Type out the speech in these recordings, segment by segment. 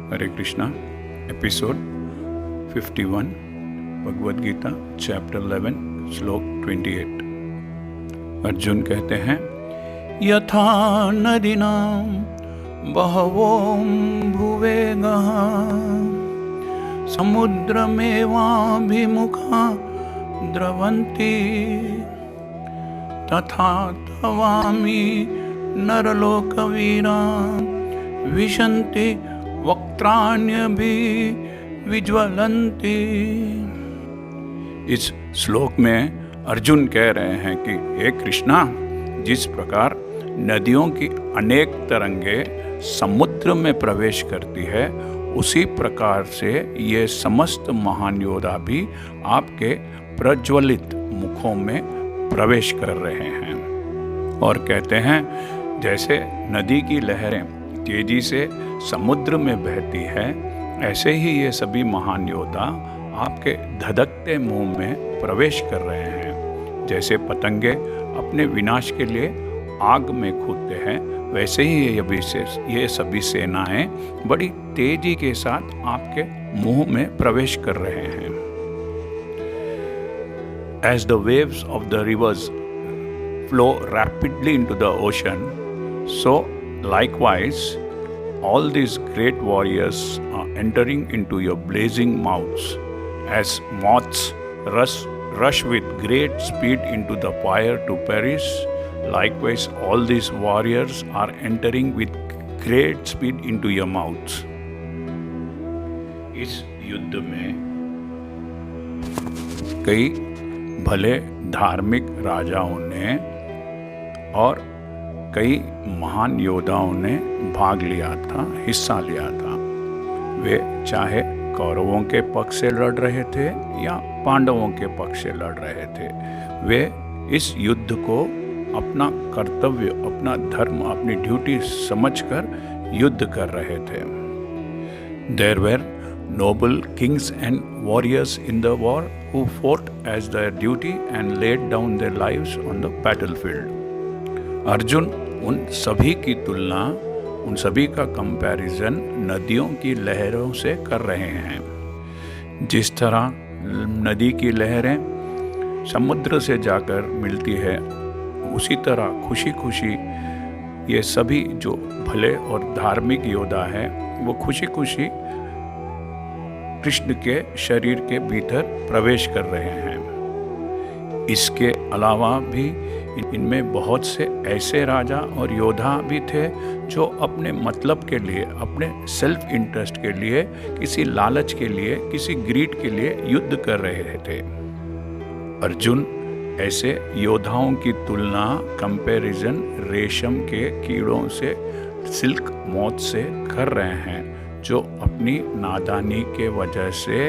हरे Krishna. Episode 51 Bhagavad Gita chapter 11 श्लोक 28। अर्जुन कहते हैं, यथा नदीनां बहवो भुवेगः समुद्रमेवाभिमुखा द्रवन्ति तथा तवामि नरलोकवीरा विशन्ति वक्त्राण्यभिविज्वलन्ति। इस श्लोक में अर्जुन कह रहे हैं कि हे कृष्णा, जिस प्रकार नदियों की अनेक तरंगे समुद्र में प्रवेश करती है, उसी प्रकार से ये समस्त महान योद्धा भी आपके प्रज्वलित मुखों में प्रवेश कर रहे हैं। और कहते हैं, जैसे नदी की लहरें तेजी से समुद्र में बहती है, ऐसे ही ये सभी महान योद्धा आपके धधकते मुंह में प्रवेश कर रहे हैं। जैसे पतंगे अपने विनाश के लिए आग में कूदते हैं, वैसे ही ये सभी सेनाएं बड़ी तेजी के साथ आपके मुंह में प्रवेश कर रहे हैं। As the waves of the rivers flow rapidly into the ocean, so likewise all these great warriors are entering into your blazing mouths. As moths rush with great speed into the fire to perish, likewise all these warriors are entering with great speed into your mouths. इस युद्ध में कई भले धार्मिक राजाओं ने और कई महान योद्धाओं ने भाग लिया था, हिस्सा लिया था। वे चाहे कौरवों के पक्ष से लड़ रहे थे या पांडवों के पक्ष से लड़ रहे थे, वे इस युद्ध को अपना कर्तव्य, अपना धर्म, अपनी ड्यूटी समझकर युद्ध कर रहे थे। There were noble kings and warriors in the war who fought as their duty and laid down their lives on the battlefield. Arjun उन सभी की तुलना, उन सभी का कंपैरिजन नदियों की लहरों से कर रहे हैं। जिस तरह नदी की लहरें समुद्र से जाकर मिलती है, उसी तरह खुशी खुशी ये सभी जो भले और धार्मिक योद्धा हैं, वो खुशी खुशी कृष्ण के शरीर के भीतर प्रवेश कर रहे हैं। इसके अलावा भी इनमें बहुत से ऐसे राजा और योद्धा भी थे जो अपने मतलब के लिए, अपने सेल्फ इंटरेस्ट के लिए, किसी लालच के लिए, किसी ग्रीड के लिए युद्ध कर रहे थे। अर्जुन ऐसे योद्धाओं की तुलना, कंपैरिजन रेशम के कीड़ों से, सिल्क मोथ से कर रहे हैं, जो अपनी नादानी के वजह से,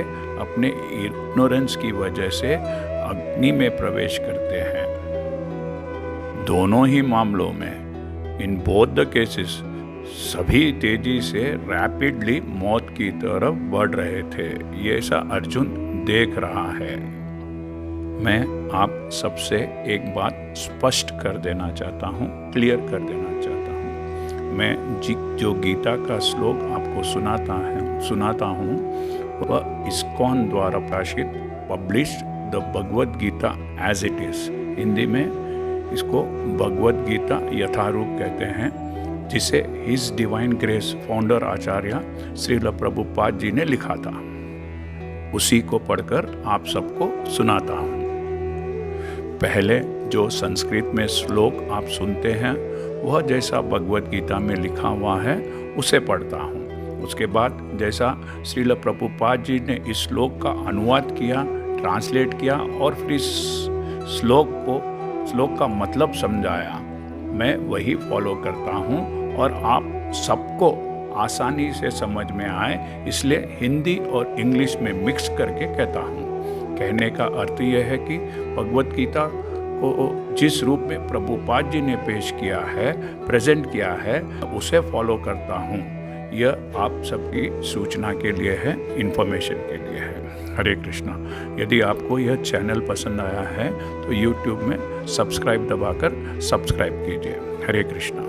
अपने इग्नोरेंस की वजह से अग्नि में प्रवेश करते हैं। दोनों ही मामलों में, इन बोथ द केसेस, सभी तेजी से रैपिडली मौत की तरफ बढ़ रहे थे। ये ऐसा अर्जुन देख रहा है। मैं आप सबसे एक बात स्पष्ट कर देना चाहता हूँ, क्लियर कर देना चाहता हूँ। मैं जो गीता का श्लोक आपको सुनाता हूँ, वह इस्कॉन द्वारा प्रकाशित published the Bhagavad Gita as it is. Hindi में इसको भगवद गीता यथारूप कहते हैं, जिसे his divine grace founder Acharya Shrila Prabhupada ji ने लिखा था। उसी को पढ़कर आप सबको सुनाता हूँ। पहले जो संस्कृत में श्लोक आप सुनते हैं, वह जैसा भगवद गीता में लिखा हुआ है उसे पढ़ता हूँ। उसके बाद जैसा श्रील प्रभुपाद जी ने इस श्लोक का अनुवाद किया, ट्रांसलेट किया और फिर इस श्लोक का मतलब समझाया, मैं वही फॉलो करता हूँ और आप सबको आसानी से समझ में आए, इसलिए हिंदी और इंग्लिश में मिक्स करके कहता हूँ। कहने का अर्थ यह है कि भगवद गीता को जिस रूप में प्रभुपाद जी ने पेश किया है, प्रेजेंट किया है, उसे फॉलो करता हूँ। यह आप सबकी सूचना के लिए है, इन्फॉर्मेशन के लिए है। हरे कृष्णा। यदि आपको यह चैनल पसंद आया है तो YouTube में सब्सक्राइब दबाकर सब्सक्राइब कीजिए। हरे कृष्णा।